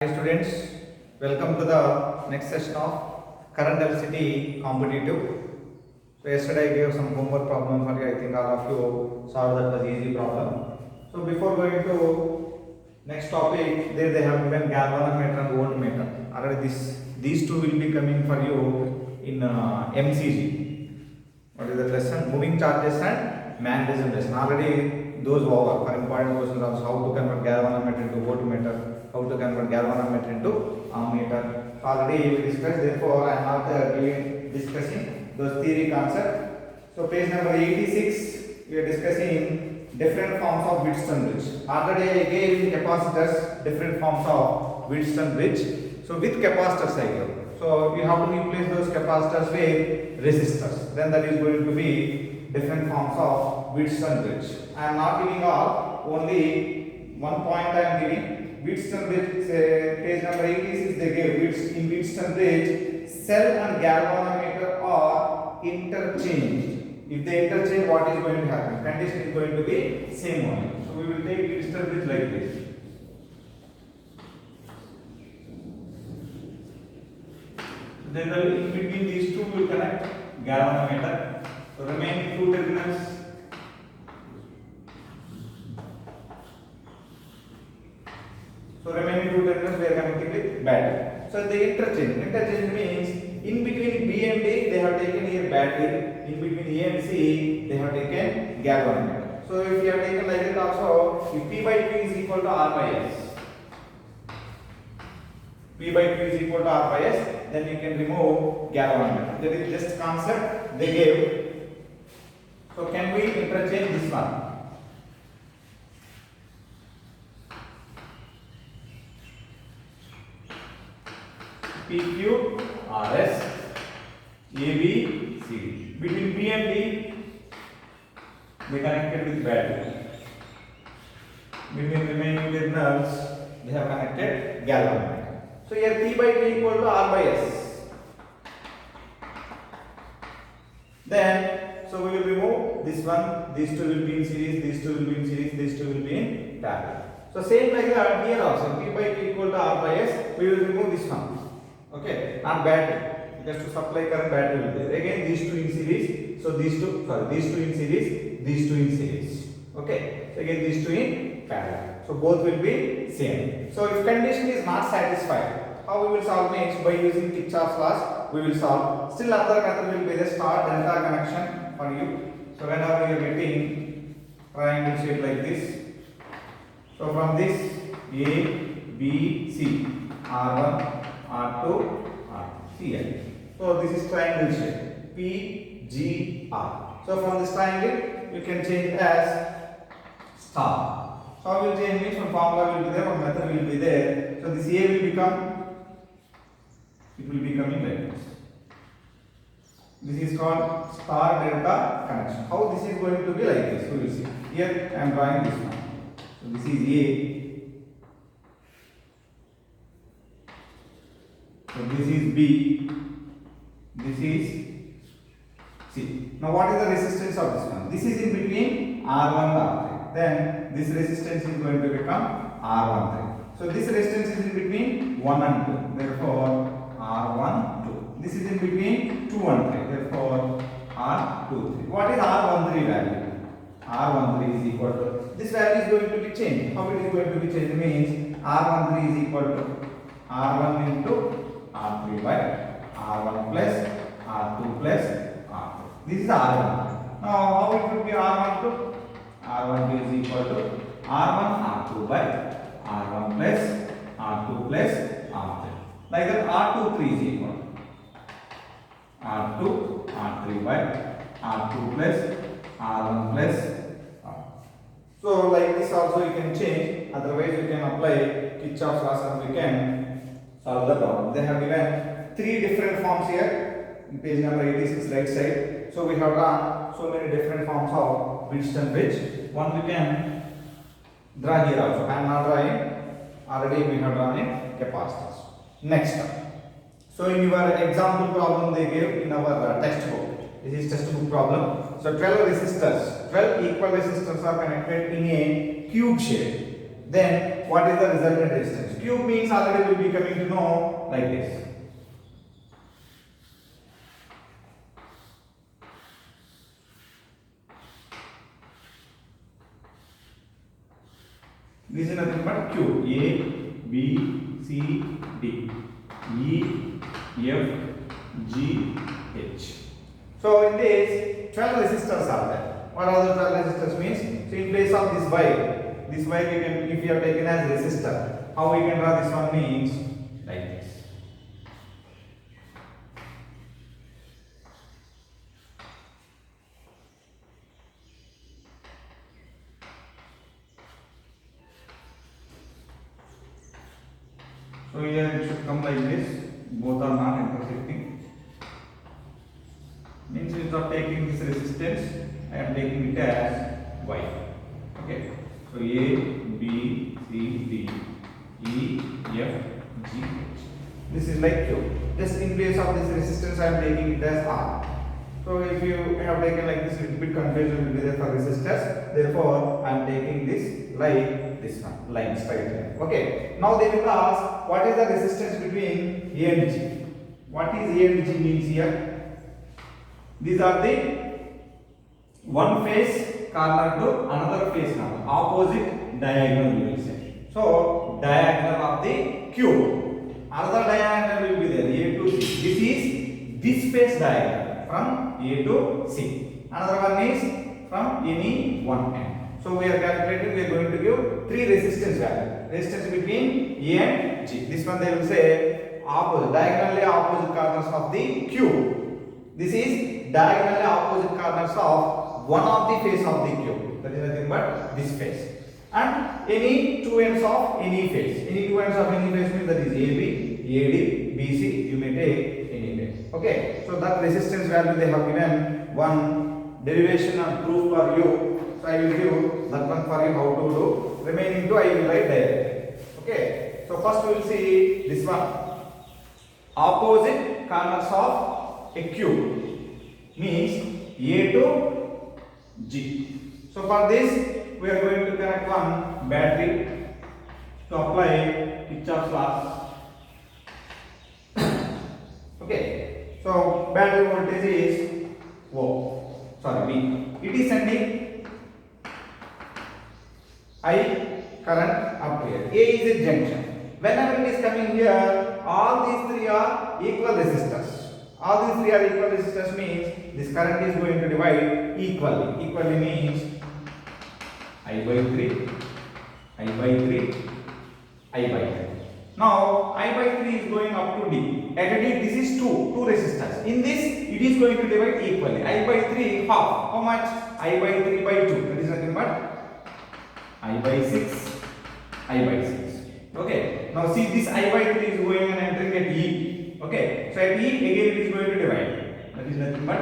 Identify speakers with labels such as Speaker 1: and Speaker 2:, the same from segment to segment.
Speaker 1: Hi students, welcome to the next session of current LCT competitive. So yesterday I gave some homework problem for you. I think all of you solved that was easy problem. So before going to next topic, there they have given galvanometer and voltmeter. Already these two will be coming for you in MCG. What is the lesson? Moving charges and magnetism lesson. Already those over for important questions also how to convert galvanometer into voltmeter, how to convert galvanometer into ammeter. Already we discussed. Therefore, I am not discussing those theory concept. So page number 86, we are discussing different forms of Wheatstone bridge. Already I gave in capacitors different forms of Wheatstone bridge. So with capacitors I gave. So you have to replace those capacitors with resistors. Then that is going to be different forms of Wheatstone bridge. I am not giving all, only one point I am giving. Wheatstone bridge, page number 86, they gave in Wheatstone bridge, cell and galvanometer are interchanged. If they interchange, what is going to happen? Condition is going to be same one. So we will take Wheatstone bridge like this. Then in between these two will connect galvanometer. So remaining two terminals. So remaining two terminals we are connecting with battery. So they interchange. Interchange means in between B and D they have taken here battery. In between A and C they have taken galvanometer. So if you have taken like that also, if P by Q is equal to R by S. P by Q is equal to R by S, then you can remove galvanometer. That is just concept they gave. So can we interchange this one? PQ, RS, AB, CD. Between B and D, they connected with battery. Between remaining terminals, they have connected galvanometer. So here P by Q equal to R by S. Then, so we will remove this one, these two will be in series, these two will be in series, these two will be in parallel. So same like that here also, P by Q equal to R by S, we will remove this one. Okay, not battery, because to supply current battery will be there. Again these two in series, so these two in series, these two in series. Okay, so again these two in parallel. So both will be same. So if condition is not satisfied, how we will solve next? By using Kirchhoff's laws, we will solve. Still another method will be the star delta connection for you. So whenever you are getting triangle shape like this, so from this A, B, C, R1, R2, R3, Cl. So this is triangle shape P, G, R. So from this triangle you can change as star. So how will change means one formula will be there, one method will be there. So this A will become, it will be coming like this. This is called star delta connection. How this is going to be like this? We will see. Here I am drawing this one. So this is A. So this is B. This is C. Now what is the resistance of this one? This is in between R1 and R3. Then this resistance is going to become R13. So this resistance is in between 1 and 2. Therefore R1, 2. This is in between 2 and 3. Therefore R23. What is R13 value? R13 is equal to, this value is going to be changed. How it is going to be changed means R13 is equal to R1 into R3 by R1 plus R2 plus R2. This is R1. Now how it would be R12? R12 is equal to R1 R2 by R1 plus R2 plus R3. Like that R23 is equal to R2 R3 by R2 plus R1 plus R. So like this also you can change. Otherwise you can apply Kirchhoff's laws and we can solve the problem. They have given three different forms here in page number 86 right side. So we have drawn so many different forms of Wheatstone bridge. One we can draw here also. I am not drawing. Already we have drawn in capacitors. Next up. So in your example problem they gave in our textbook. This is textbook problem. So 12 resistors, 12 equal resistors are connected in a cube shape. Then what is the resultant resistance. Cube means already we will be coming to know like this. This is nothing but cube. A, B, C, D, E, F, G, H. So in this 12 resistors are there. What are the 12 resistors means? So in place of this wire we can, if we have taken as resistor, how we can draw this one means like this. So here it should come like this. Both are not intersecting. Means instead of taking this resistance, I am taking it as Y. Okay. So A, B, C, D, E, F, G, H. This is like Q. Just in place of this resistance, I am taking it as R. So if you have taken like this, little bit confusion will be there for resistors. Therefore, I am taking this like this one, line straight line. Okay. Now they will ask, what is the resistance between A and G? What is A and G means here? These are the one face corner to another face corner, opposite diagonal we will say. So diagonal of the cube. Another diagonal will be there, A to C. This is this face diagonal from A to C. Another one is from any one end. So we are calculating, we are going to give three resistance value. Resistance between A and G. This one they will say opposite, diagonally opposite corners of the cube. This is diagonally opposite corners of one of the face of the cube. That is nothing but this face. And any two ends of any face. Any two ends of any face means that is AB, AD, BC. You may take any face. Okay. So that resistance value they have given one derivation and proof for you. So I will give that one for you how to do. Remaining two I will write directly. Okay. So first we will see this one. Opposite corners of a cube means A to G. So for this we are going to connect one battery to apply Kirchhoff's law. Okay. So battery voltage is V. It is sending I current up here. A is a junction. Whenever it is coming here, all these three are equal resistors. All these three are equal resistors means this current is going to divide equally. Equally means I by 3, I by 3, I by 3. Now I by 3 is going up to D. At D this is two resistors. In this it is going to divide equally. I by 3 half. How much? I by 3 by 2. That is nothing but I by 6, I by 6. Okay. Now see this I by 3 is going and entering at E. Okay. So at E again it is going to divide. That is nothing but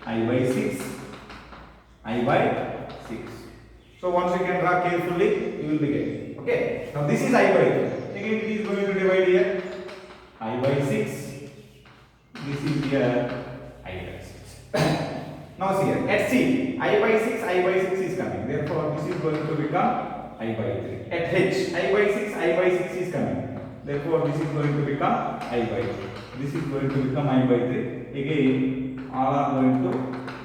Speaker 1: I by 6, I by 6. So once you can draw carefully, you will be getting. Okay. Now this is I by 3. Again it is going to divide here. I by 6. This is here I by 6. Now see here. At C, I by 6, I by 6 is coming. Therefore this is going to become I by 3. At H, I by 6, I by 6 is coming. Therefore this is going to become I by 3. This is going to become I by 3. Again all are going to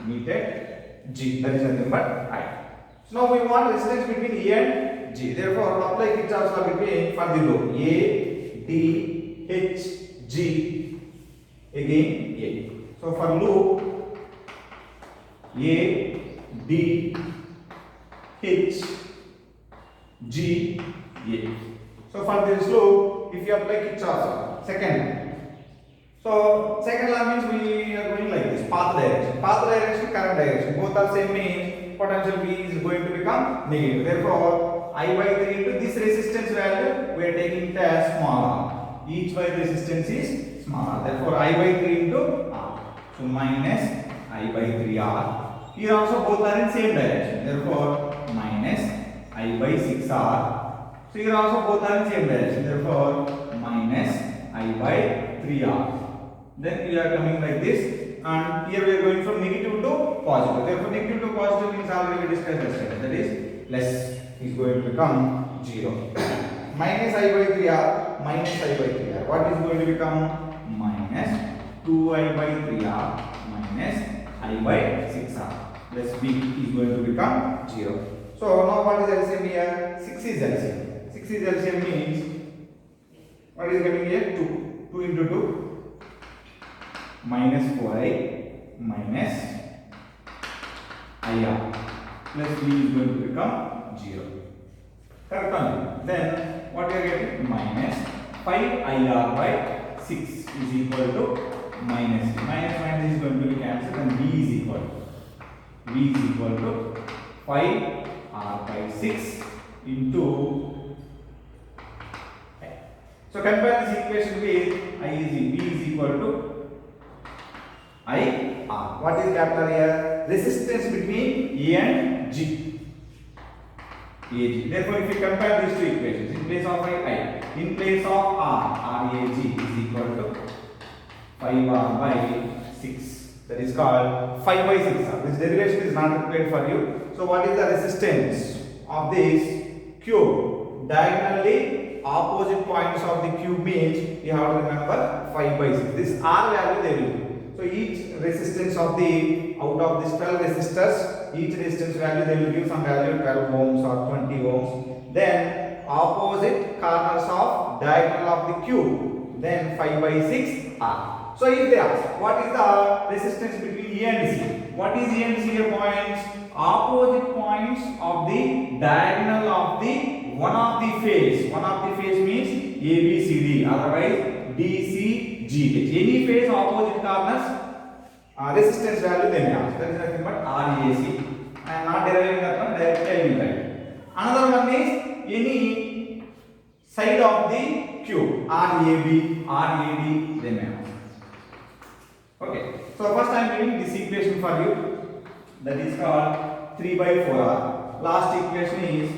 Speaker 1: meet at G. That is nothing but I. So now we want resistance between E and G. Therefore apply Kirchhoff's law between for the loop A, D, H, G, again A. So for loop A, D, H, G, A. So for this loop, if you apply Kirchhoff's law, second. So second law means we are going like this, path direction. Path direction, current direction. Both are same means potential V is going to become negative. Therefore, I by 3 into this resistance value, we are taking it as small r. Each wire resistance is small r. Therefore, I by 3 into R. So minus I by 3 R. Here also both are in same direction. Therefore, minus I by 6 R. So here also both are in same direction. Therefore, minus I by 3 R. Then we are coming like this. And here we are going from negative to positive. Therefore, negative to positive means already we discussed yesterday. That is less is going to become 0. Minus I by 3R, minus I by 3R. What is going to become? Minus 2I by 3R minus I by 6R. Plus B is going to become 0. So now what is LCM here? 6 is LCM. 6 is LCM means what is coming here? 2. 2 into 2 minus 4I minus IR plus B is going to become 0. Correct only. Then what we are getting? Minus 5IR by 6 is equal to minus C. Minus minus is going to be cancelled and B is equal to 5R by 6 into I. So compare this equation with I is B is equal to IR. What is capital here? Resistance between A and G. AG. Therefore, if you compare these two equations, in place of I, in place of RAG is equal to 5R by 6. That is called 5 by 6R. This derivation is not required for you. So, what is the resistance of this cube? Diagonally opposite points of the cube means you have to remember 5 by 6. This R value they will give. So, each resistance of the out of this 12 resistors, each resistance value they will give some value 12 ohms or 20 ohms. Then opposite corners of diagonal of the cube. Then 5 by 6 R. So if they ask what is the resistance between E and C? What is E and C points? Opposite points of the diagonal of the one of the phase. One of the phase means ABCD, otherwise DCGH. Any phase opposite corners resistance value they may ask. That is nothing but RAC. I am not deriving that one, directly I will write. Another one is any side of the cube. RAD they may ask. Okay. So first I am giving this equation for you. That is called 3 by 4R. Last equation is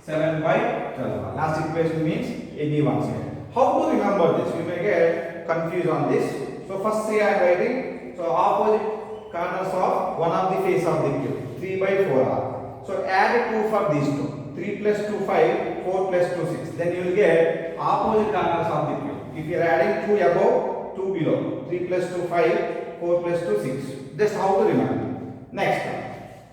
Speaker 1: 7 by 12R. Last equation means any one side. How to remember this? You may get confused on this. So first say I am writing. So opposite corners of one of the face of the cube. 3 by 4R. So add 2 for these two. 3 plus 2 5, 4 plus 2 6. Then you will get opposite corners of the cube. If you are adding 2 above, 2 below. 3 plus 2 5, 4 plus 2 6. Just how to remember. Next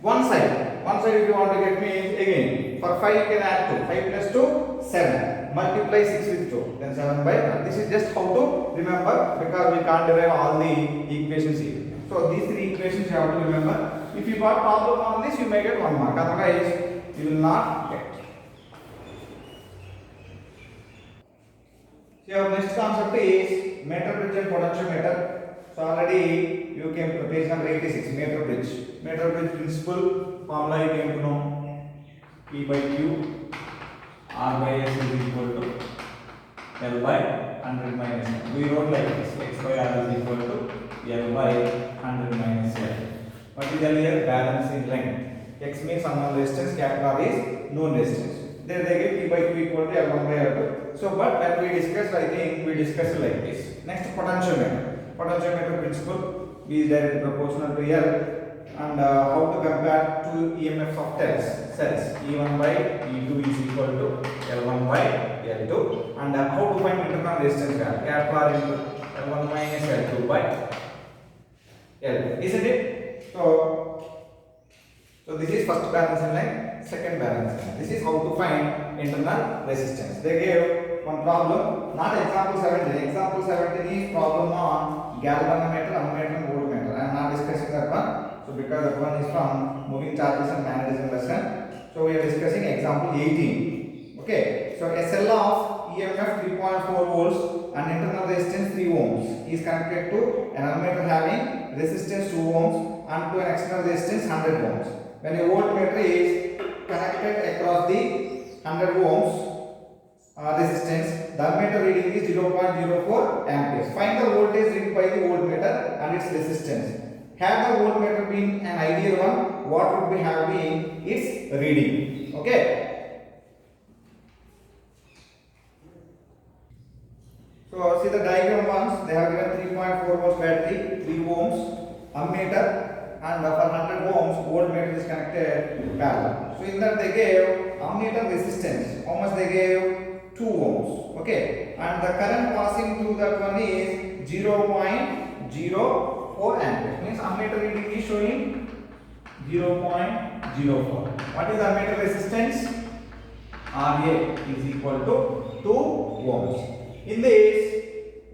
Speaker 1: one side. One side if you want to get means again for 5 you can add 2. 5 plus 2 7. Multiply 6 with 2. Then 7 by 1. This is just how to remember because we can't derive all the equations here. So these three equations you have to remember. If you got problem on this, you may get 1 mark. Otherwise, you will not get. So your next concept is meter bridge and potentiometer. So already you came to page number 86, meter bridge. Meter bridge principle formula you came to know. P by Q, R by S is equal to L by 100 minus L. We wrote like this, X by R is equal to L by 100 minus L. What is L here? Balance in length. X means unknown resistance, capital R is known resistance. Then they give P by Q equal to L1 by L2. So, but when we discussed, I think we discussed like this. Next, potentiometer. Potentiometer principle B is directly proportional to L. And how to compare two EMFs of cells. E1 by E2 is equal to L1 by L2. And how to find internal resistance value. Capital R into L1 minus L2 by L. Isn't it? So this is first balancing line, second balancing line. This is how to find internal resistance. They gave one problem, not example 17. Example 17 is problem on galvanometer, ammeter, and voltmeter. I am not discussing that one. So because that one is from moving charges and magnetism lesson. So we are discussing example 18. Okay. So SL of EMF 3.4 volts and internal resistance 3 ohms is connected to an ammeter having resistance 2 ohms and to an external resistance 100 ohms. When a voltmeter is connected across the 100 ohms resistance, the ammeter reading is 0.04 amperes. Find the voltage read by the voltmeter and its resistance. Had the voltmeter been an ideal one, what would be have been its reading? Okay. So see the diagram ones. They have given 3.4 volts battery, 3 ohms, ammeter, and for 100 ohms voltmeter is connected parallel. So in that they gave ammeter resistance, how much they gave? 2 ohms. Okay, and the current passing through that one is 0.04 amperes. Means ammeter reading is showing 0.04. What is the ammeter resistance? RA is equal to 2 ohms. In this,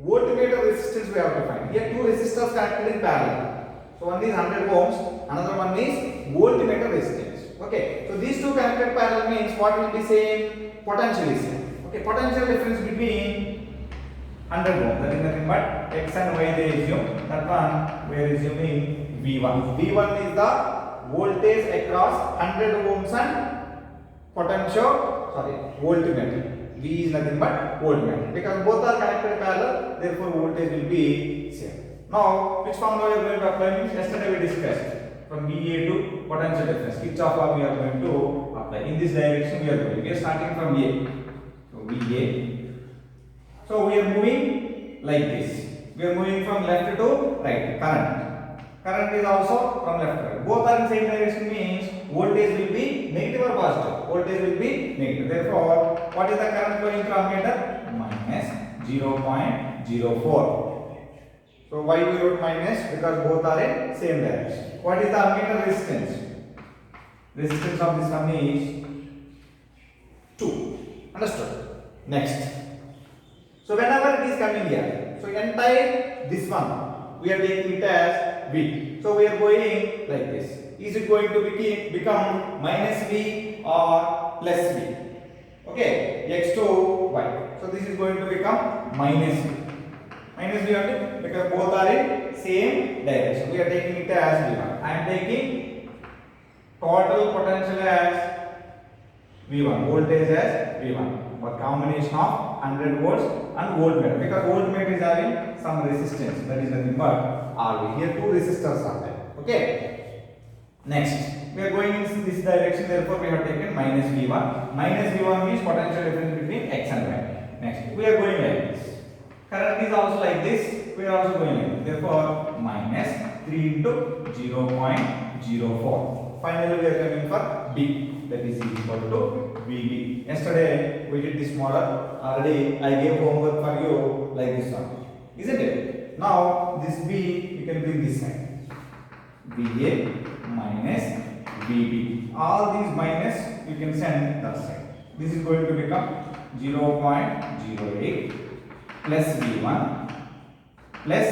Speaker 1: voltmeter resistance we have to find. Here two resistors connected in parallel. So one is 100 ohms, another one is voltmeter resistance. Okay, so these two connected parallel means what will be same? Potential is same. Okay, potential difference between 100 ohms, that is nothing but x and y they assume. That one we are assuming V1. V1 is the voltage across 100 ohms and voltmeter. V is nothing but voltmeter. Because both are connected parallel, therefore voltage will be same. Now, which formula we are going to apply means yesterday we discussed. From VA to potential difference. Kirchhoff law we are going to apply. In this direction we are going. We are starting from A. So VA. So we are moving like this. We are moving from left to right. Current. Current is also from left to right. Both are in same direction means voltage will be negative or positive. Voltage will be negative. Therefore, what is the current flowing through ammeter? Minus 0.04. So why we wrote minus? Because both are in same direction. What is the ammeter resistance? Resistance of this one is 2. Understood? Next. So whenever it is coming here, so entire this one we are taking it as V. So we are going like this. Is it going to become minus V or plus V? Okay, x to y. So this is going to become minus V. Minus V only because both are in same direction. We are taking it as V1. I am taking total potential as V1, voltage as V1. But combination of 100 volts and voltmeter, because voltmeter is having some resistance, that is nothing but RV. Here two resistors are there. Okay. Next, we are going in this direction, therefore we have taken minus V1. Minus V1 means potential difference between x and y. Next, we are going like this. Current is also like this. We are also going like this. Therefore, minus 3 into 0.04. Finally, we are coming for B. That is equal to VB. Yesterday we did this model. Already I gave homework for you like this one. Isn't it? Now this B you can bring this side. VA minus VB. All these minus you can send that side. This is going to become 0.08 plus V1 plus,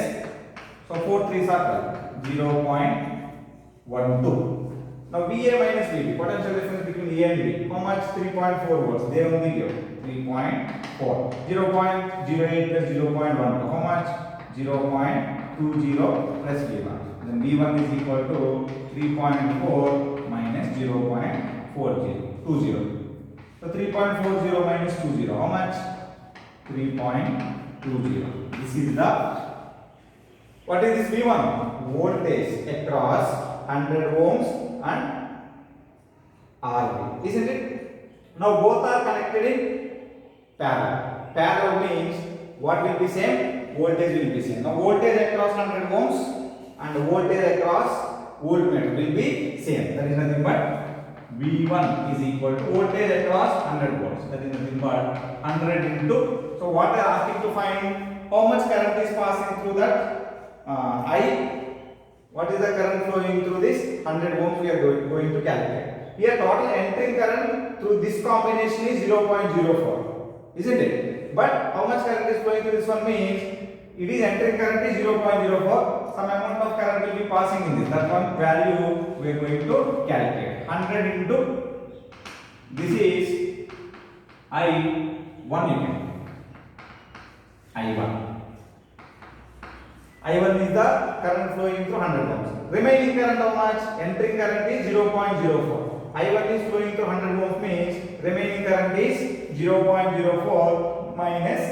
Speaker 1: so 4 3s are 0.12. Now VA minus VB, potential difference between A and B. How much? 3.4 volts. They only give 3.4. 0.08 plus 0.12. How much? 0.20 plus V1. Then V1 is equal to 3.4 minus 0.40. 20. So 3.40 minus 20. How much? 3.20. This is the, what is this V1? Voltage across 100 ohms and RV, isn't it? Now both are connected in parallel. Parallel means what will be same? Voltage will be same. Now voltage across 100 ohms and voltage across voltmeter will be same. That is nothing but V1 is equal to voltage across 100 volts. That is nothing but 100 into. So what they are asking to find? How much current is passing through that I? What is the current flowing through this 100 ohms? We are going to calculate. Here total entering current through this combination is 0.04, isn't it? But how much current is flowing through this one means it is entering current is 0.04. Some amount of current will be passing in this. That one value we are going to calculate. 100 into this is I1 you can. I1. I1 is the current flowing through 100 ohms. Remaining current how much? Entering current is 0.04. I1 is flowing through 100 ohms means remaining current is 0.04 minus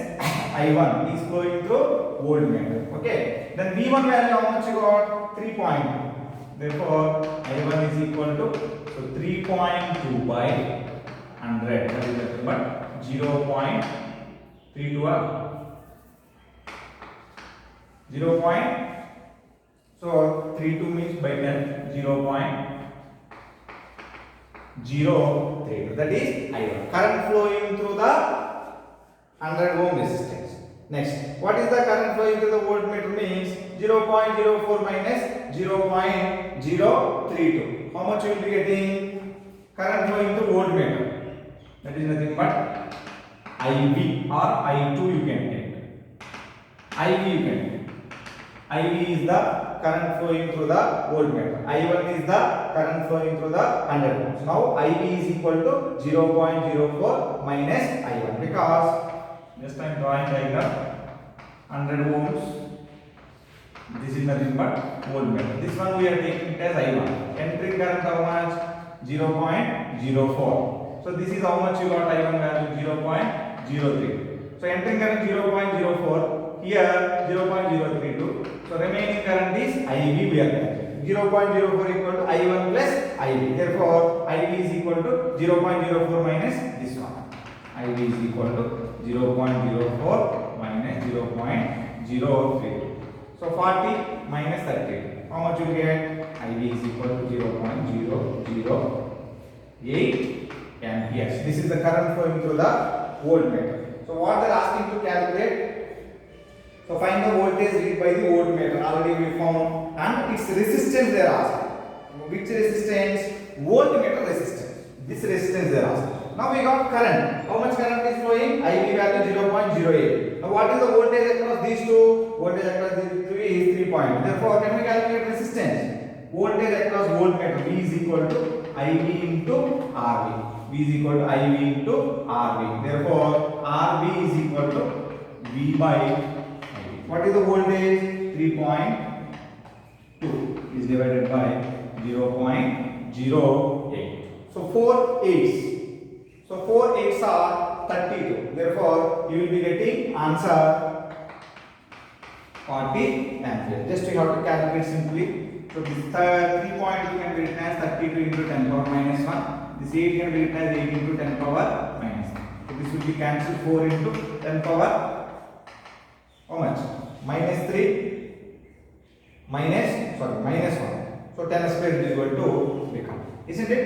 Speaker 1: I1 is flowing through voltmeter. Okay. Then V1 value how much you got? 3.2. Therefore I1 is equal to 3.2 by 100. That is nothing but 0.32. 0. So 32 means by 10 0.32 0.032. That is I1. Current flowing through the 100 ohm resistance. Next, what is the current flowing through the voltmeter means 0.04 minus 0.032. How much you will be getting? Current flowing through voltmeter. That is nothing but IV or I2 you can take. IV you can take. IV is the current flowing through the voltmeter. I1 is the current flowing through the 100 ohms. Now IV is equal to 0.04 minus I1 because just I am drawing diagram 100 ohms. This is nothing but voltmeter. This one we are taking it as I1. Entering current how much? 0.04. So this is how much you got I1 value 0.03. So entering current 0.04. Here 0.032. So remaining current is IV we are getting. 0.04 equal to I1 plus IV. Therefore IV is equal to 0.04 minus this one. IV is equal to 0.04 minus 0.032. So 40 minus 30. How much you get? IV is equal to 0.008 amperes. This is the current flowing through the voltmeter. So what they are asking to calculate? So find the voltage read by the voltmeter. Already we found, and its resistance they are asking. Which resistance? Voltmeter resistance. This resistance they are asking. Now we got current. How much current is flowing? IV value 0.08. Now what is the voltage across these two? Voltage across these two is 3 point. Therefore can we calculate resistance? Voltage across voltmeter V is equal to IV into RV. V is equal to IV into RV. Therefore RV is equal to V by IV. What is the voltage? 3.2 is divided by 0.08. So 4 8s. So 4 8s are 32. Therefore you will be getting answer 40 ampere. Just you have to calculate simply. So this 3 point you can be written as 32 into 10 power minus 1. This 8 can be written as 8 into 10 power minus 1. So this will be cancelled 4 into 10 power. How much? Minus 3 minus 1. So 10 square is equal to become. Isn't it?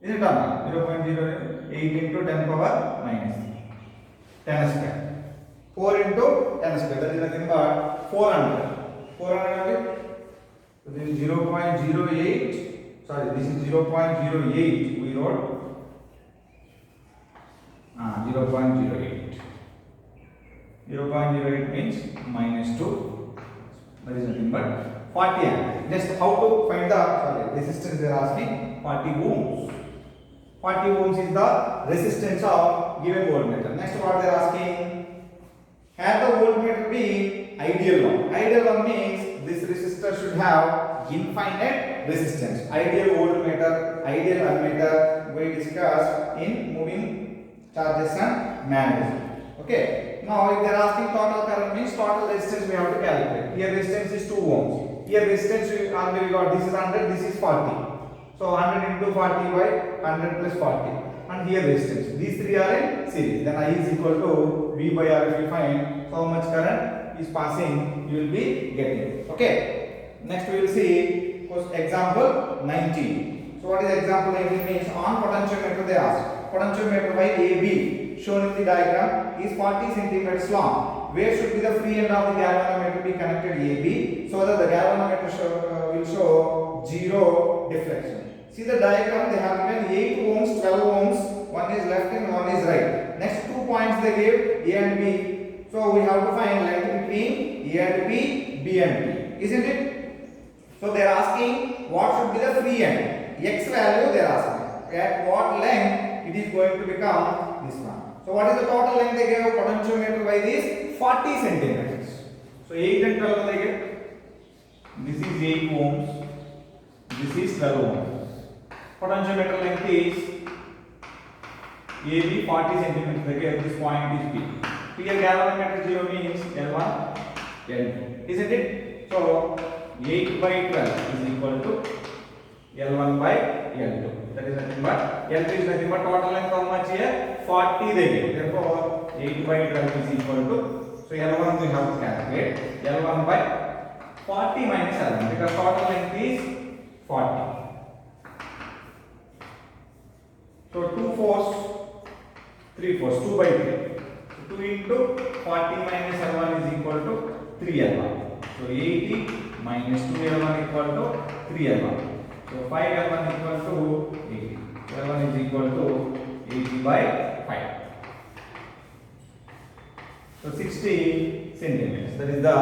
Speaker 1: Isn't it or not? 0.08 into 10 power minus 10 square. 4 into 10 square. That is nothing but 400. 400. So this is 0.08. Sorry, this is 0.08. We wrote 0.08. 0.08 means minus 2. That is nothing but 40 ampere. Just how to find the resistance they are asking? 40 ohms. 40 ohms is the resistance of given voltmeter. Next what they are asking? Have the voltmeter be ideal one. Ideal one means this resistor should have infinite resistance. Ideal voltmeter, ideal ammeter we discussed in moving charges and magnetism. Okay. Now if they are asking total current means total resistance we have to calculate. Here resistance is 2 ohms. Here resistance we already got, this is 100, this is 40. So 100 into 40 by 100 plus 40. And here resistance. These three are in series. Then I is equal to V by R if you find. So how much current is passing you will be getting. Okay. Next we will see example 19. So what is example 19 means? On potentiometer they ask. Potentiometer by AB shown in the diagram is 40 centimeters long. Where should be the free end of the galvanometer be connected AB so that the galvanometer will show zero deflection. See the diagram, they have given 8 ohms, 12 ohms, one is left and one is right. Next 2 points they gave A and B. So we have to find length between A and B, B and B. Isn't it? So they are asking what should be the free end. X value they are asking. At what length it is going to become this one. So what is the total length they gave potentiometer by this? 40 centimeters. So 8 and 12 they gave. This is 8 ohms. This is 12 ohms. Potentiometer length is AB 40 centimeters. They gave this point is B. Here galvanometer 0 means L1, L2. Isn't it? So 8 by 12 is equal to L1 by L2. That is nothing but L2 is nothing but total length how much here? 40 they give. Therefore 8 by 12 is equal to, so L1 we have to calculate L1 by 40 minus L1 because total length is 40. So 2 fours, 3 fours, 2 by 3. So 2 into 40 minus L1 is equal to 3L1. So 80 minus 2L1 equal to 3L1. So 5L1 equal to 80. L1 is equal to 80 by 5. So 60 centimeters. That is the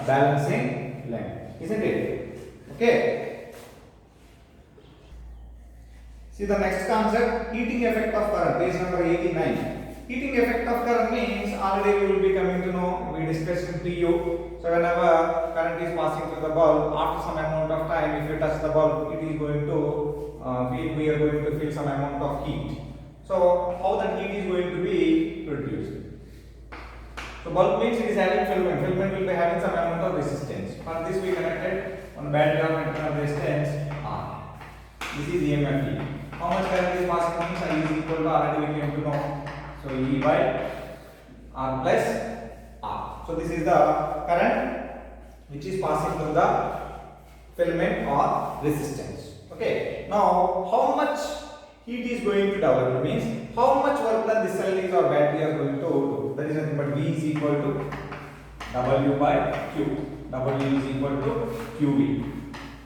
Speaker 1: balancing length, isn't it? Okay. See the next concept, heating effect of current, page number 89. Heating effect of current means already we will be coming to know, we discussed in PU. So whenever current is passing through the bulb, after some amount of time, if you touch the bulb, it is going to we are going to feel some amount of heat. So how that heat is going to be produced? So bulb means it is having filament. Filament will be having some amount of resistance. For this we connected one battery of internal resistance R. This is EMF. How much current is passing means I is equal to already we came to know. So E by R plus R. So this is the current which is passing through the filament or resistance. Okay. Now how much heat is going to develop means how much work done this cell is or battery are going to do. That is nothing but V is equal to W by Q. W is equal to QV.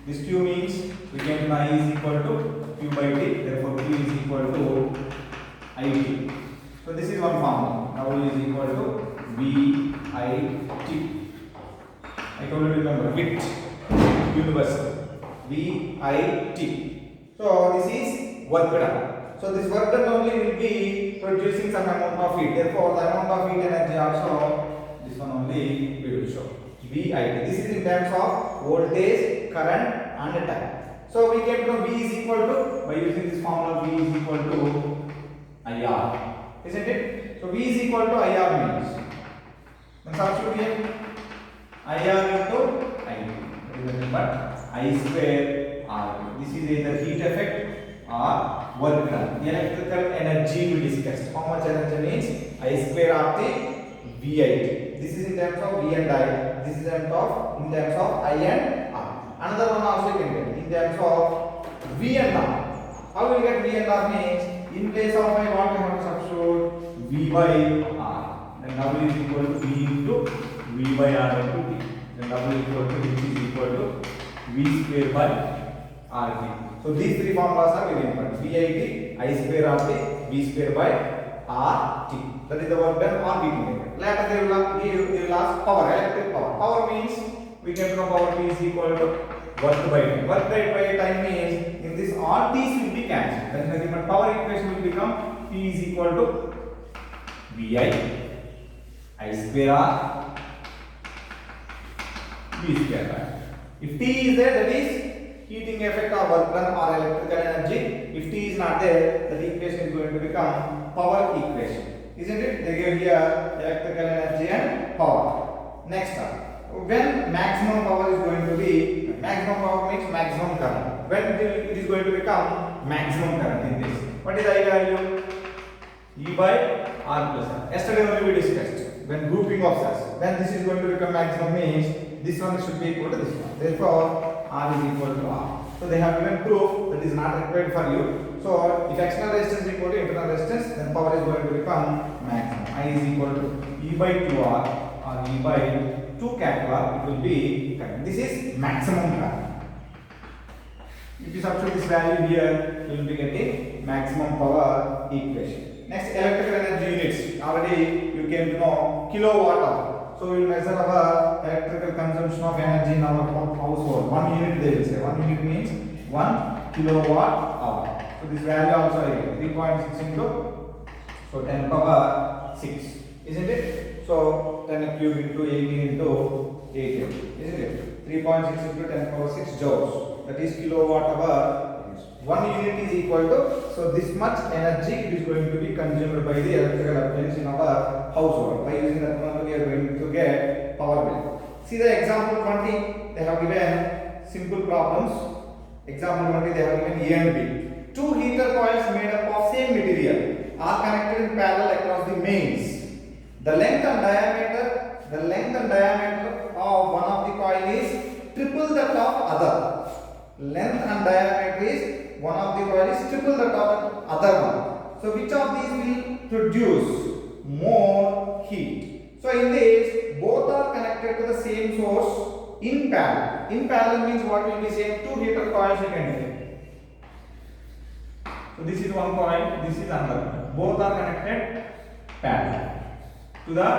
Speaker 1: This Q means we came to know I is equal to Q by T. Therefore Q is equal to IT. So this is one formula. W is equal to VIT. I told you remember WIT, universal. VIT. So this is work done. So this work done only will be producing some amount of heat. Therefore the amount of heat energy also this one only we will show. VIT. This is in terms of voltage, current and time. So we came to know V is equal to, by using this formula V is equal to IR. Isn't it? So V is equal to IR means, then substitute here IR into IT. But I square R. This is either heat effect or work done. The electrical energy we discussed. How much energy means I square RT VIT. This is in terms of V and I. This is in terms of I and R. Another one also you can get in terms of V and R. How will you get V and R means in place of I what I have to substitute V by R. Then W is equal to V into V by R into T. Then W is equal to which is equal to V square by RT. So these three formulas are very important. VIT, I square RT, V square by RT. That is the work done on heating effect. Later they will ask power, electric power. Power means we can know power P is equal to work by time. Work by time means in this RTs will be cancelled. That is nothing but power equation will become P is equal to VI, I square R, V square R. If T is there, that is heating effect or work done or electrical energy. If T is not there, the equation is going to become power equation. Isn't it? They give here electrical energy and power. Next up, when maximum power is going to be, maximum power means maximum current. When it is going to become maximum current in this. What is I value? E by R plus R. Yesterday only we discussed. When grouping of cells, then this is going to become maximum means this one should be equal to this one. Therefore, R is equal to R. So they have given proof that is not required for you. So if external resistance is equal to internal resistance, then power is going to become maximum. I is equal to E by 2R or E by 2 capital R. It will be current. This is maximum current. If you substitute this value here, you will be getting maximum power equation. Next, electrical energy units. Already you came to know kilowatt hour. So we will measure our electrical consumption of energy in our household. 1 unit they will say. 1 unit means 1 kilowatt hour. So this value also I get 3.6 into, so 10 power 6. Isn't it? So 10 cube into 18 into 18. Isn't it? 3.6 into 10 power 6 joules. That is kilowatt hour. 1 unit is equal to, so this much energy is going to be consumed by the electrical appliance in our household. By using that one we are going to get power bill. See the example 20, they have given simple problems. Example 20, they have given A and B. Two heater coils made up of same material are connected in parallel across the mains. The length and diameter of one of the coil is triple that of other. Length and diameter is one of the coil is triple that of other one. So which of these will produce more heat? So in this, both are connected to the same source in parallel. In parallel means what will be same? Two heater coils you can take. So this is one coil, this is another. Both are connected parallel to the.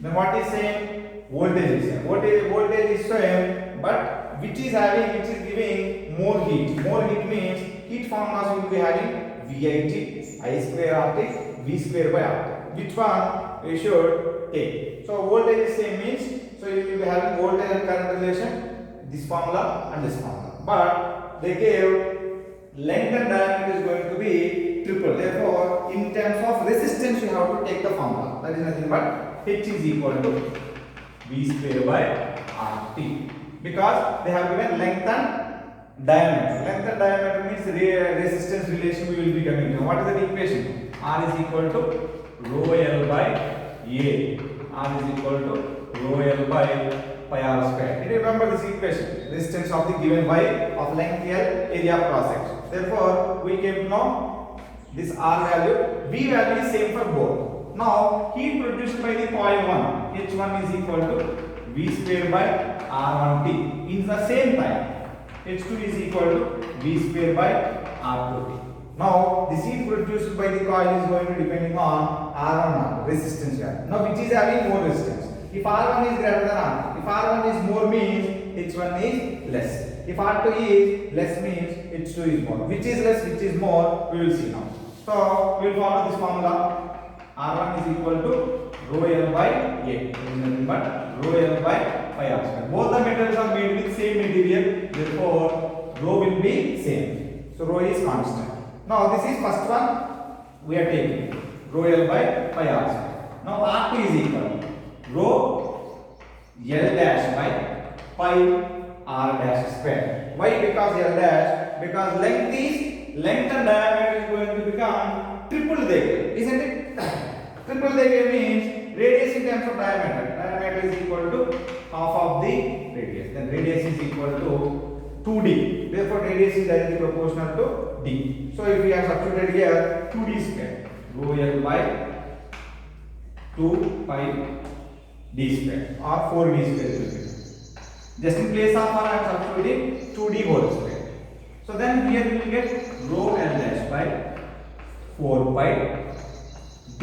Speaker 1: Then what is same? Voltage is same. Voltage is same, but which is giving more heat. More heat means heat formulas will be having VIT, I square RT, V square by RT. Which one we should take? So voltage is same means, so you will be having voltage and current relation, this formula and this formula. But they gave length and diameter is going to be triple. Therefore, in terms of resistance, you have to take the formula. That is nothing but H is equal to V square by RT, because they have given length and diameter. Length and diameter means resistance relation we will be coming to. What is the equation? R is equal to rho L by A. R is equal to rho L by pi R square. You remember this equation? Resistance of the given Y of length L, area of cross section. Therefore, we came to know this R value. V value is same for both. Now, heat produced by the coil 1, H1 is equal to V square by R1T. In the same time, H2 is equal to V square by R2T. Now, the heat produced by the coil is going to depending on R1 resistance value. Now, which is having more resistance? If R1 is greater than R2, if R1 is more means H1 is less. If R2 is less means H2 is more. Which is less, which is more, we will see now. So, we will follow this formula. R1 is equal to rho L by A. It is nothing but rho L by pi R square. Both the metals are made with same material, therefore rho will be same. So rho is constant. Now this is first one we are taking rho L by pi R square. Now R2 is equal to rho L dash by pi R dash square. Why? Because L dash, because length and diameter is going to become triple there, isn't it? Triple there means radius in terms of diameter. Diameter is equal to half of the radius. Then radius is equal to 2d. Therefore, radius is directly proportional to d. So, if we have substituted here 2d square, rho L by 2 pi d square or 4d square will be. Just in place of R, I am substituting 2d whole square. So, then here we will get rho L dash by 4 pi d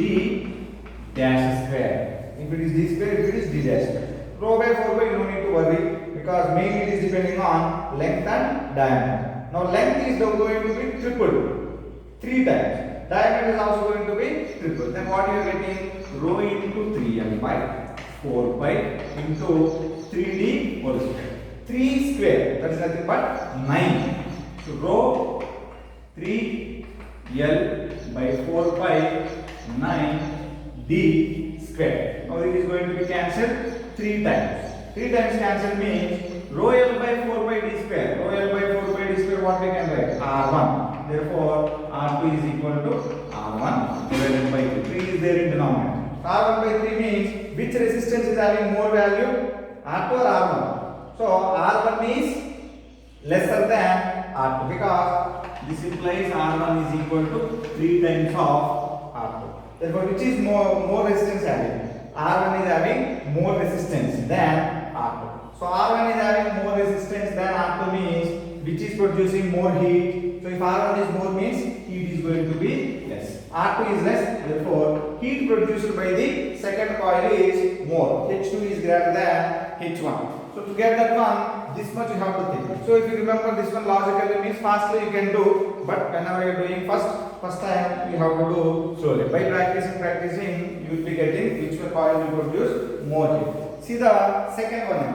Speaker 1: dash square. If it is d square, if it is d dash square. Rho by 4 pi, you don't need to worry, because mainly it is depending on length and diameter. Now length is going to be triple 3 times. Diameter is also going to be triple. Then what you are getting? Rho into 3m by 4 pi into 3d whole square. 3 square, that is nothing but 9. So rho 3l by 4 pi 9d square. Now it is going to be cancelled 3 times. 3 times cancelled means rho L by 4 by d square. Rho L by 4 by d square, what we can write? R1. Therefore, R2 is equal to R1 divided by 3. 3 is there in denominator. R1 by 3 means which resistance is having more value? R2 or R1? So, R1 is lesser than R2, because this implies R1 is equal to 3 times of R2. Therefore, which is more resistance having? R1 is having more resistance than R2. So R1 is having more resistance than R2 means which is producing more heat. So if R1 is more means heat is going to be less. R2 is less, therefore heat produced by the second coil is more. H2 is greater than H1. So to get that one, this much you have to think. So if you remember this one logically means fastly you can do, but whenever you are doing first time you have to do slowly. By practicing you will be getting which coil will produce more heat. See the second one.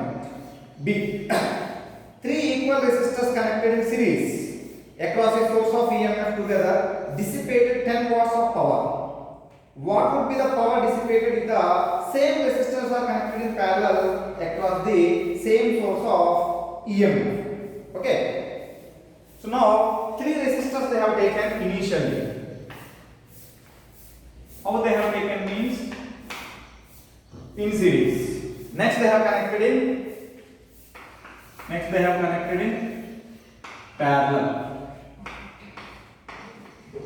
Speaker 1: B. 3 equal resistors connected in series across a source of EMF together dissipated 10 watts of power. What would be the power dissipated if the same resistors are connected in parallel across the same source of EMF? Okay. So now 3 resistors they have taken initially. How they have taken means in series. Next they have connected in parallel.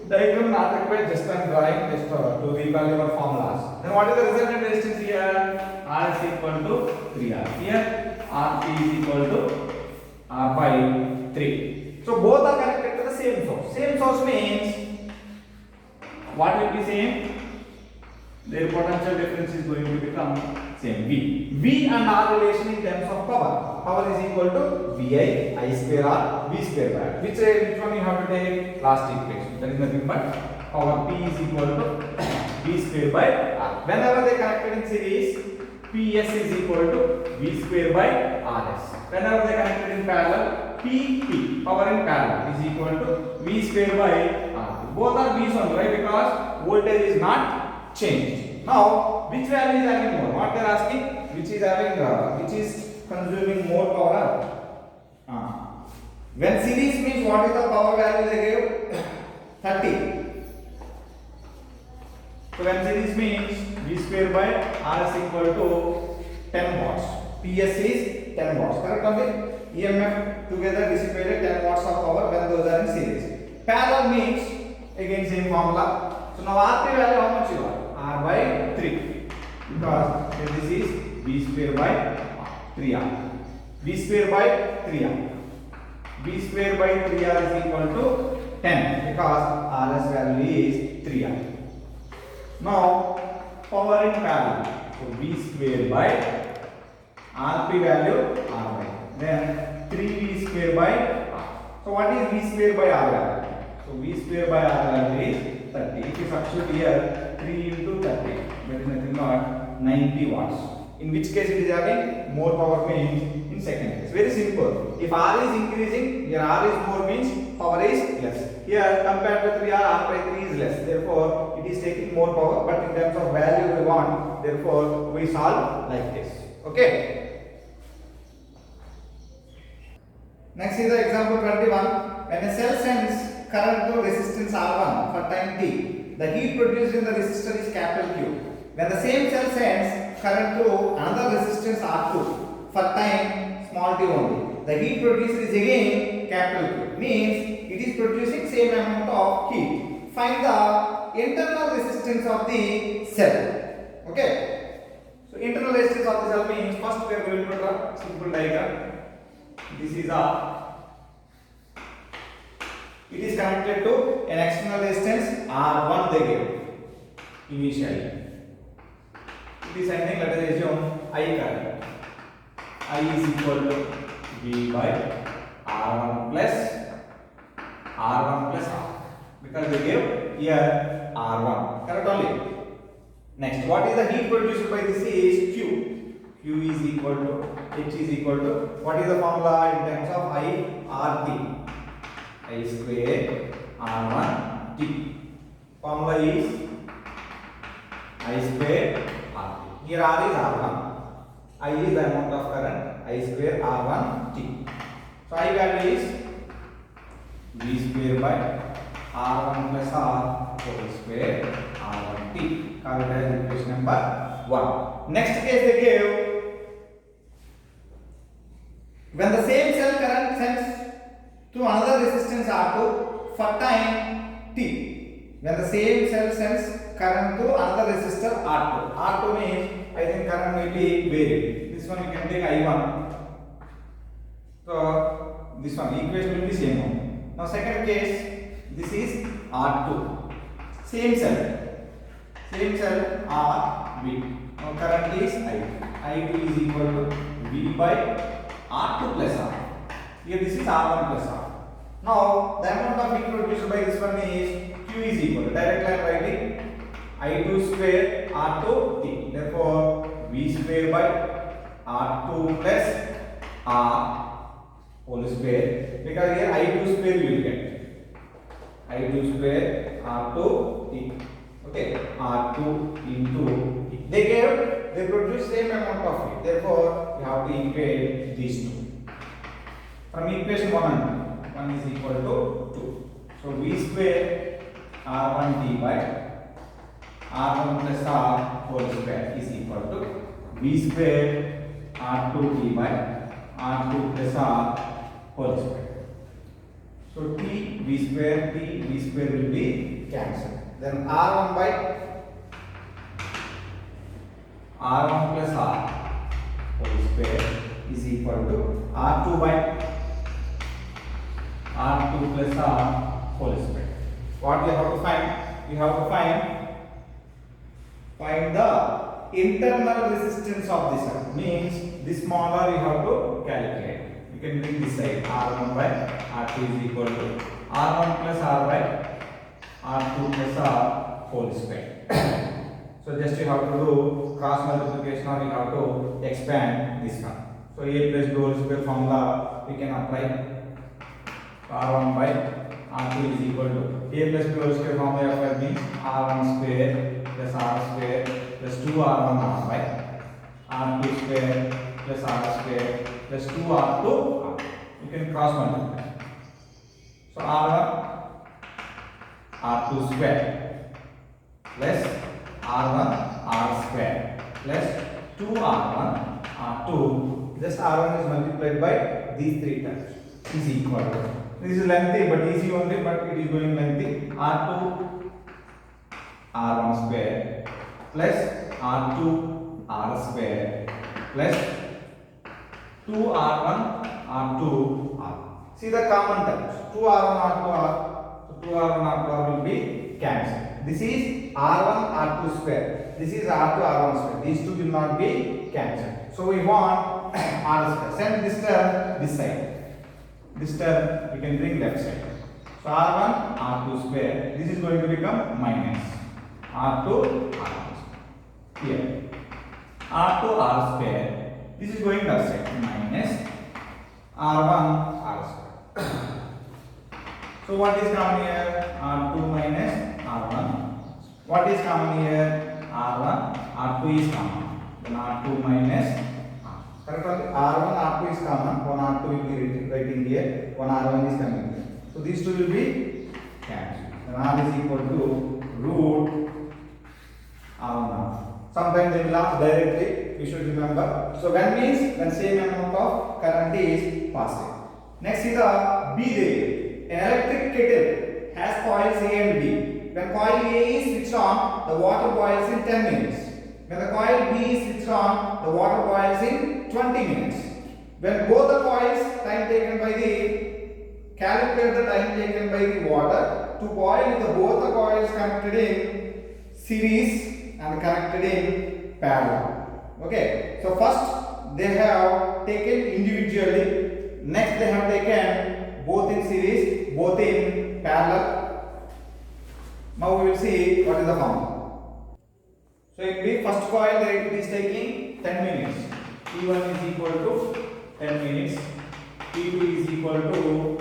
Speaker 1: Diagram not required, just I'm drawing just to recall your formulas. Then what is the resultant resistance here? R is equal to 3R. Here RP is equal to R by 3. So both are connected to the same source. Same source means what will be same? Their potential difference is going to become same. V and R relation in terms of power. Power is equal to VI I square R V square by R. Which one you have to take? Last equation. That is nothing but power P is equal to V square by R. Whenever they connected in series, PS is equal to V square by RS. Whenever they connected in parallel, PP power in parallel is equal to V square by R. Both are V's only, right? Because voltage is not changed. Now, which value is having more? What they are asking? Which is having, which is consuming more power? When series means what is the power value they gave? 30. So when series means V square by R is equal to 10 watts. PS is 10 watts. Correct only? EMF together dissipated 10 watts of power when those are in series. Parallel means again same formula. So now RP value how much you are? R by 3. Because this is V square by 3R. V square by 3R. V square by 3R is equal to 10 because RS value is 3R. Now power in parallel. So V square by RP value R by. Then 3V square by R. So what is V square by R value? So V square by R value is 30. If you substitute here 3 into 30, that is nothing but 90 watts. In which case it is having more power means in second case. Very simple. If R is increasing, here R is more means power is less. Here compared to 3R, R by 3 is less. Therefore, it is taking more power, but in terms of value we want. Therefore, we solve like this. Okay. Next is the example 21. When a cell sends current through resistance R1 for time t, the heat produced in the resistor is capital Q. When the same cell sends current through another resistance R2 for time small t only, the heat produced is again capital Q. Means it is producing same amount of heat. Find the internal resistance of the cell. Okay. So internal resistance of the cell means first we are going to draw simple diagram. This is it is connected to an external resistance R1 they gave initially. It is sending, let us assume I current. I is equal to V by R1 plus R. Because they gave here R1. Correct only. Next, what is the heat produced by this is Q. Q is equal to H is equal to what is the formula in terms of I RT? I square R1 T. Formula is I square RT. Here R is R1. I is the amount of current. I square R1 T. So I value is V square by R1 plus R whole square R1 T. Call it as equation number 1. Next case they gave when the same cell current sends to another resistance R2 for time t. When the same cell sends current to another resistor R2. R2 means I think current will be varied. This one you can take I1. So this one equation will be same one. Now second case, this is R2. Same cell RV. Now current is I2 is equal to V by R2 plus R. Here this is R1 plus R. Now the amount of heat produced by this one is Q is equal to direct line writing I2 square R2 T. Therefore V square by R2 plus R whole square. Because here I2 square you will get I2 square R2 T. Okay, R2 into T. They produce same amount of heat. Therefore, you have to equate these two. From equation 1 is equal to 2. So V square R1 T by R1 plus R whole square is equal to V square R2 T by R2 plus R whole square. So T V square will be cancelled. Then R1 by R1 plus R whole square is equal to R2 by R2 plus R whole square. What we have to find? We have to find the internal resistance of this one. Means this smaller you have to calculate. You can bring this side. R1 by R2 is equal to R1 plus R by R2 plus R whole square. So just you have to do cross multiplication or you have to expand this one. So A plus B whole square formula we can apply. R1 by R2 is equal to A plus B whole square formula means R1 square plus R square plus 2R1 R by R2 square plus R square plus 2R2 R. You can cross multiply. So R1 R2 square plus R1 R square plus 2R1 R2. Just R1 is multiplied by these three terms is equal to. This is lengthy but easy only, but it is going lengthy. R2 R1 square plus R2 R square plus 2R1 R2 R. See the common terms. 2R1 R2 R. So 2R1 R2 R will be cancelled. This is R1 R2 square. This is R2 R1 square. These two will not be cancelled. So we want R square. Send this term this side. This term we can bring left side. So R1 R2 square. This is going to become minus R2 R1 square. Here R2 R square. This is going left side minus R1 R square. So what is common here? R2 minus R1. What is common here? R1 R2 is common. Then R2 minus correct. R1 R2 is common. One R2 will be writing here. One R1 is coming here. So these two will be cancelled. Then R is equal to root R1. Sometimes they will ask directly. We should remember. So when means when same amount of current is passing. Next is the B there. An electric kettle has coils A and B. When coil A is switched on, the water boils in 10 minutes. When the coil B is switched on, the water boils in 20 minutes. When both the coils, time taken by the, calculate the time taken by the water to boil the both the coils connected in series and connected in parallel. Okay. So first they have taken individually. Next they have taken both in series, both in parallel. Now we will see what is the formula. So in the first coil it is taking 10 minutes. T1 is equal to 10 minutes. T2 is equal to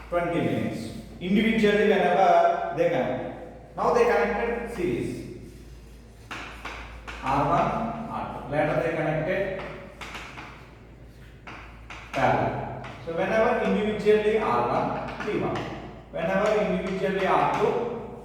Speaker 1: 20 minutes. Individually whenever they connect. Now they connected series. R1, R2. Later they connected parallel. So whenever individually R1, T1. Whenever individually R2,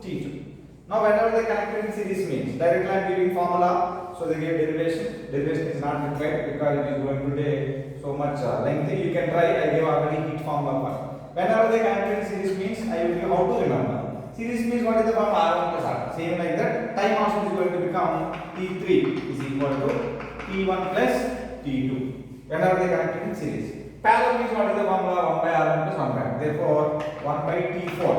Speaker 1: T2. Now whenever they connected in series means directly I am giving formula, so they give derivation. Derivation is not required because it is going to take so much lengthy. You can try. I gave already heat formula for. Whenever they connected in series means I will give how to remember. Series means what is the formula? R1 plus R2. Same like that. Time also is going to become T3 is equal to T1 plus T2. Whenever they connected in series. Parallel means what is the formula? 1 by R1 plus 1 by R2. Therefore 1 by T4.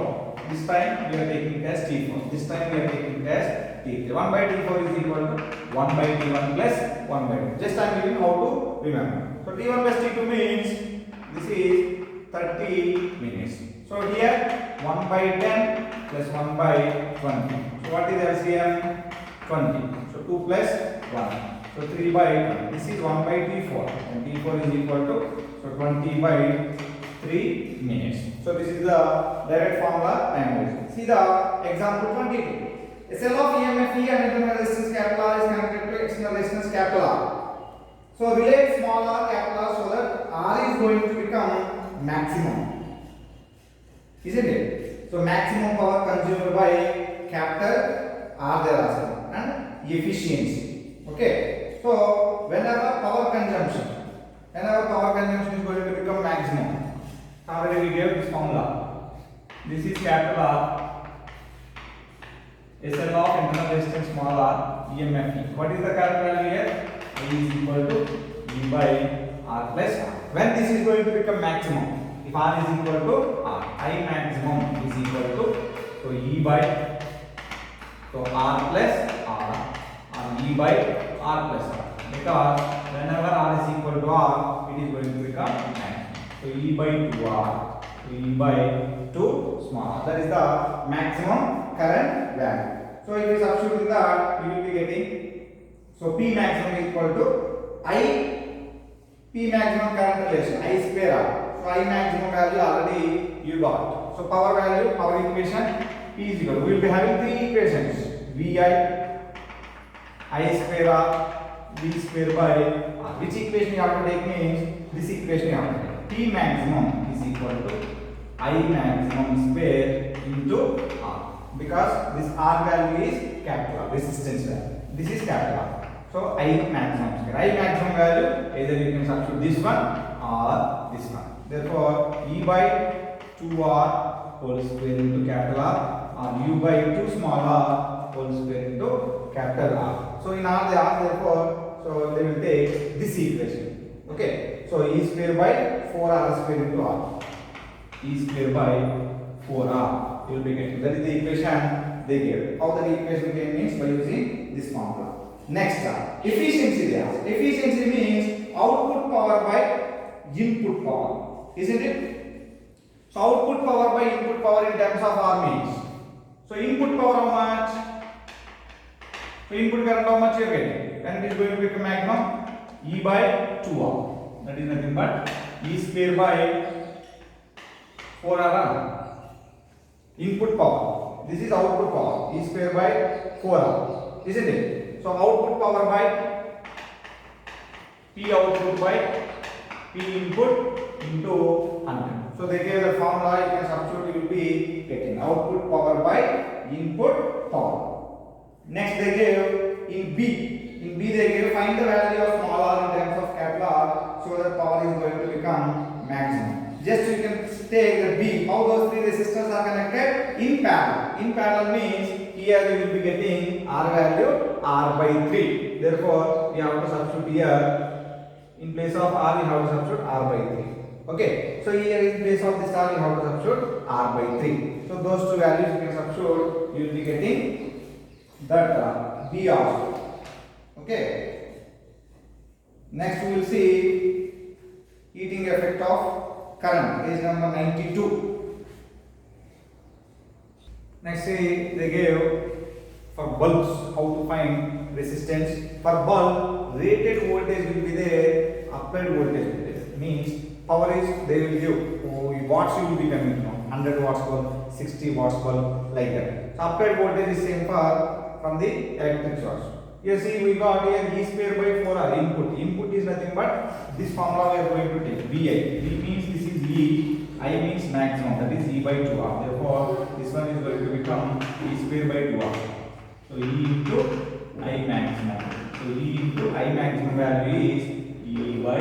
Speaker 1: This time we are taking as T4. This time we are taking as T3. 1 by T4 is equal to 1 by T1 plus 1 by T. Just I am giving how to remember. So T1 plus T2 means this is 30 minutes. So here 1 by 10 plus 1 by 20. So what is LCM? 20. So 2 plus 1. So 3 by 20. This is 1 by T4. And T4 is equal to so 20 by 3 minutes. So this is the direct formula I am using. See the example 22. A cell of EMF E and internal resistance capital R is connected to external resistance capital R. So relate small r capital R so that R is going to become maximum. Isn't it? So maximum power consumed by capital R there also and efficiency. Okay. So whenever power consumption is going to become maximum. Already we gave this formula. This is capital R. SL of internal resistance small r, EMF E. What is the current value here? I is equal to E by R plus R. When this is going to become maximum, if R is equal to R, I maximum is equal to, so E by, so R plus R, or E by R plus R. Because whenever R is equal to R, it is going to become maximum. So E by 2R, so E by 2 small. That is the maximum current value. So if we substitute in that, we will be getting, so P maximum is equal to I, P maximum current relation, I square R. So I maximum value already you got. So power value, power equation, P is equal to, we will be having three equations, VI, I square R, V square by R. Which equation you have to take means, this equation you have to take. P maximum is equal to I maximum square into R. Because this R value is capital R, resistance value. This is capital R. So I maximum square. I maximum value, either you can substitute this one or this one. Therefore, E by 2R whole square into capital R, or U by 2 small r whole square into capital R. So in R they are, therefore, so they will take this equation. Okay. So E square by 4R square into R. E square by 4R. You will be getting. That is the equation they gave. How the equation came means by using this formula. Next, efficiency they ask. Efficiency means output power by input power, isn't it? So output power by input power in terms of R means. So input power how much? So input current how much you are getting? Then it is going to become maximum E by 2R. That is nothing but E square by 4R. Input power. This is output power. E square by 4R. Isn't it? So output power by P output by P input into 100. So they gave the formula, you can substitute, you will be getting output power by input power. Next they gave in B. In B they gave find the value of small r in terms of capital R, so that power is going to become maximum. Just you can take the B. How those three resistors are connected? In parallel. In parallel means here we will be getting R value R by 3. Therefore, we have to substitute here. In place of R, we have to substitute R by 3. Okay. So here in place of this R, we have to substitute R by 3. So those two values you can substitute. You will be getting that B also. Okay. Next we will see heating effect of current, page number 92. Next they gave for bulbs how to find resistance. For bulb, rated voltage will be there, applied voltage will be there. Means power is, they will give watts you will be coming from 100 watts bulb, 60 watts bulb, like that. So applied voltage is same from the electric source. You see we got here E square by 4R input. Input is nothing but this formula we are going to take. VI. V means this is E, I means maximum, that is E by 2R. Therefore, this one is going to become E square by 2R. So E into I maximum. So E into I maximum value is E by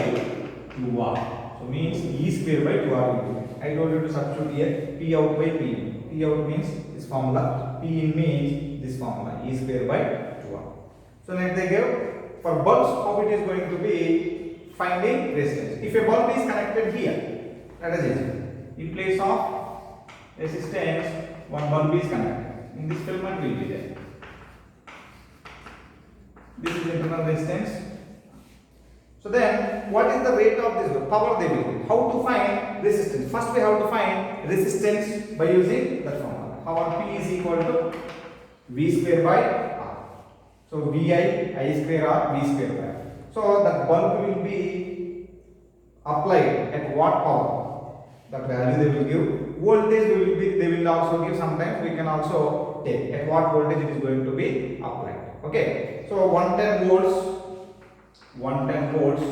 Speaker 1: 2R. So means E square by 2R. I told you to substitute here P out by P in. P out means this formula. P in means this formula. E square by 2R. So next they give for bulbs how it is going to be finding resistance. If a bulb is connected here, that is easy. In place of resistance, one bulb is connected. In this filament will be there. This is internal resistance. So then, what is the rate of this power they will give? How to find resistance? First we have to find resistance by using the formula. Power P is equal to V square by R. So VI, I square R, V square by R. So the bulb will be applied at what power? That value they will give. Voltage they will also give. Sometimes we can also take at what voltage it is going to be applied. Okay. So 110 volts. 110 volts,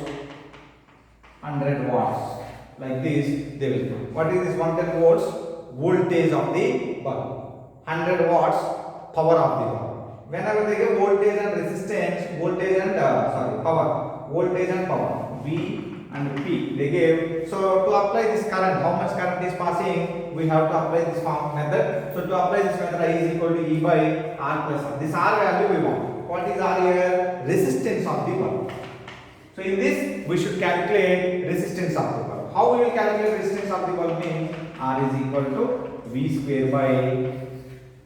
Speaker 1: 100 watts, like this they will give. What is this 110 volts? Voltage of the bulb. 100 watts, power of the bulb. Whenever they give voltage and resistance, voltage and power, voltage and power, V and P they gave. So to apply this current, how much current is passing, we have to apply this form method. So to apply this method, I is equal to E by R plus R. This R value we want. What is R here? Resistance of the bulb. So in this we should calculate resistance of the bulb. How we will calculate resistance of the bulb means R is equal to V square by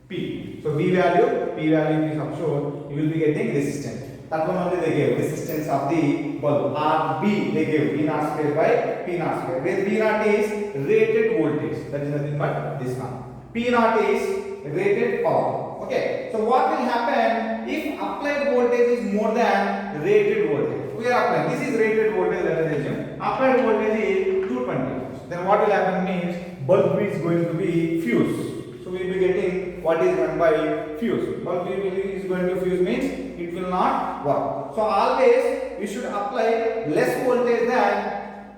Speaker 1: P. So V value, P value is substitute, you will be getting resistance. That one only they gave, resistance of the bulb. RB they gave, V naught square by P naught square, where V naught is rated voltage, that is nothing but this one. P naught is rated power. Okay, so what will happen if applied voltage is more than rated voltage? We are applying, this is rated voltage, let us assume. Applied voltage is 220. Then what will happen means bulb is going to be fused. So we will be getting what is meant by fuse. Bulb is going to fuse means it will not work. So always we should apply less voltage than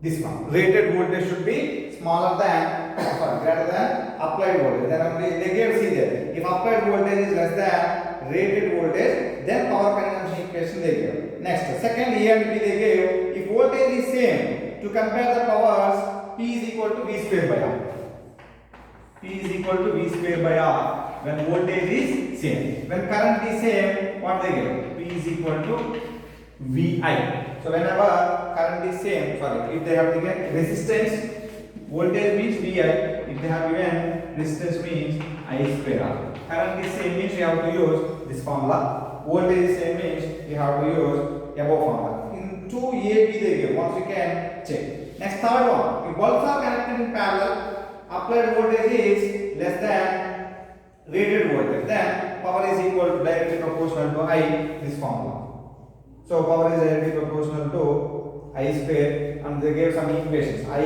Speaker 1: this one. Rated voltage should be smaller than greater than applied voltage. Then they gave, see there, if applied voltage is less than rated voltage, then power consumption equation they gave. Next, second A and B they gave. If voltage is same, to compare the powers, P is equal to V square by R. P is equal to V square by R when voltage is same. When current is same, what they give? P is equal to VI. So whenever current is same, if they have given resistance, voltage means VI. If they have given resistance means I square R. Current is same means you have to use this formula. Voltage is same means you have to use above formula. In 2AB they give. Once you can check. Next, third one. If bulbs are connected in parallel, applied voltage is less than rated voltage, then power is equal to directly proportional to I, this formula. So power is directly proportional to I square, and they gave some equations. I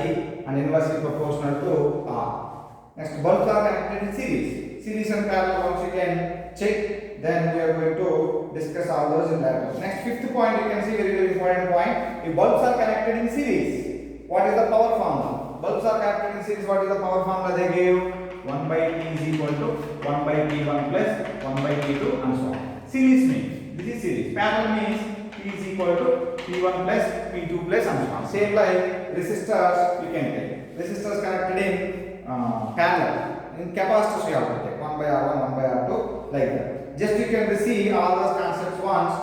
Speaker 1: and inversely proportional to R. Next, bulbs are connected in series. Series and parallel, once you can check, then we are going to discuss all those in later. Next, fifth point, you can see very important point. If bulbs are connected in series, what is the power formula? Bulbs are connected in series, what is the power formula they gave? 1 by T is equal to 1 by T1 plus 1 by T2 and so on. Series means, this is series. Parallel means P is equal to P1 plus P2 plus and so on. Same like resistors you can take. Resistors connected in parallel. In capacitors you have to take 1 by R1, 1 by R2 like that. Just you can see all those concepts once.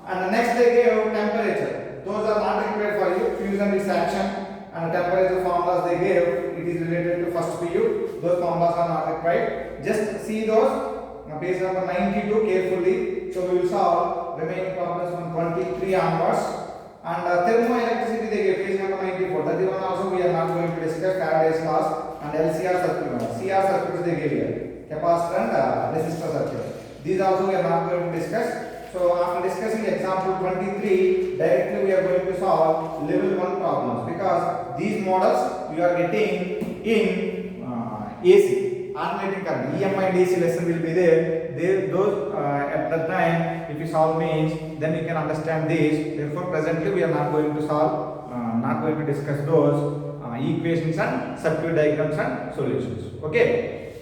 Speaker 1: And the next they gave temperature. Those are not required for you. Fusion is action. And the temperature formulas they gave, it is related to first PU. Those formulas are not required. Just see those. Page number 92 carefully. So we will solve remaining problems from 23 onwards. And thermoelectricity they gave, page number 94. That is one also we are not going to discuss. Faraday's laws and LCR circuit. CR circuits they gave here. Capacitor and resistor circuit. These also we are not going to discuss. So after discussing example 23, directly we are going to solve level 1 problems, because these models we are getting in AC, alternating current. EMI and AC lesson will be there. Those at that time, if you solve means, then you can understand this. Therefore, presently we are not going to solve, not going to discuss those equations and circuit diagrams and solutions. Okay.